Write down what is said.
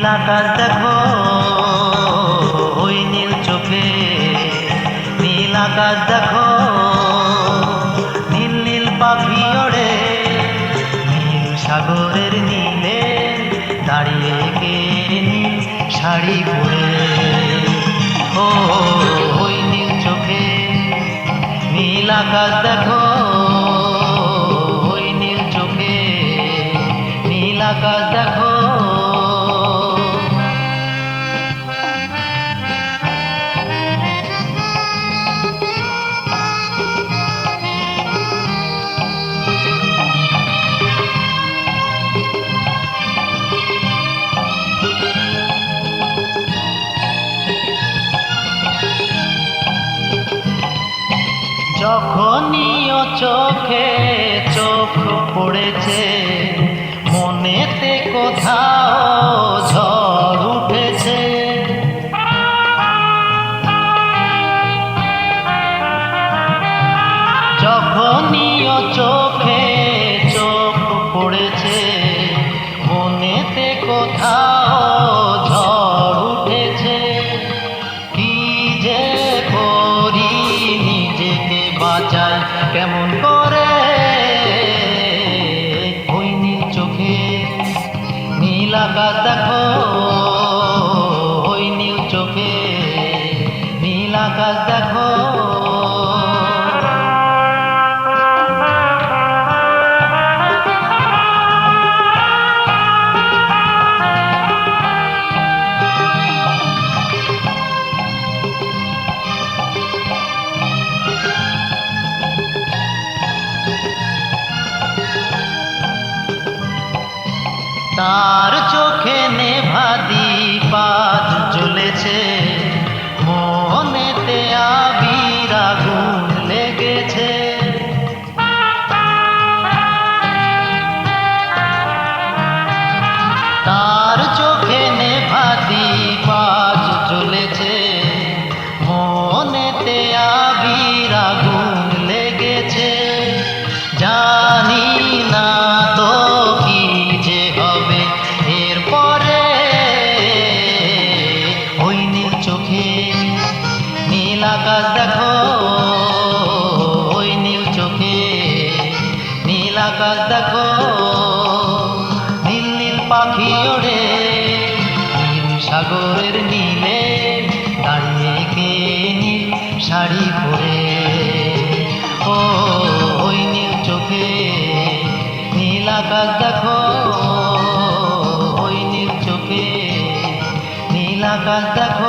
নীল আকাশ দেখো ওই নীল চোখে, নীল আকাশ দেখো নীল নীল পাখি ওড়ে, নীল সাগরের নীলে দাঁড়িয়ে কে নীল শাড়ি পরে। ও ওই নীল চোখে নীল আকাশ দেখো ওই নীল চোখে, নীল আকাশ দেখো। যখনই ও চোখে চোখ পড়েছে, মনেতে কোথাও ঝড় উঠেছে। যখনই ও চোখে চোখ পড়েছে, মনেতে কোথাও ঝড় উঠেছে। কি যে করি নিজেকে বাঁচাই কেমন করে, ওই নীল চোখে নীল আকাশ দেখো ওই নীল চোখে, নীল আকাশ দেখো। তার চোখে নেভা দীপ আজ জ্বলেছে, মনেতে আবির আগুন লেগেছে। তার চোখে নেভা দীপ আজ জ্বলেছে, মনেতে আবির আগুন লেগেছে। জানি না তো কি যে হবে এরপরে, ওই নীল চোখে নীল আকাশ দেখো ওই নীল চোখে, নীল আকাশ দেখো। নীল নীল পাখি ওড়ে, নীল সাগরের নীলে দাঁড়িয়ে কে নীল শাড়ি পরে। ও ওই নীল চোখে নীল আকাশ দেখো ওই নীল চোখে, নীল আকাশ দেখো।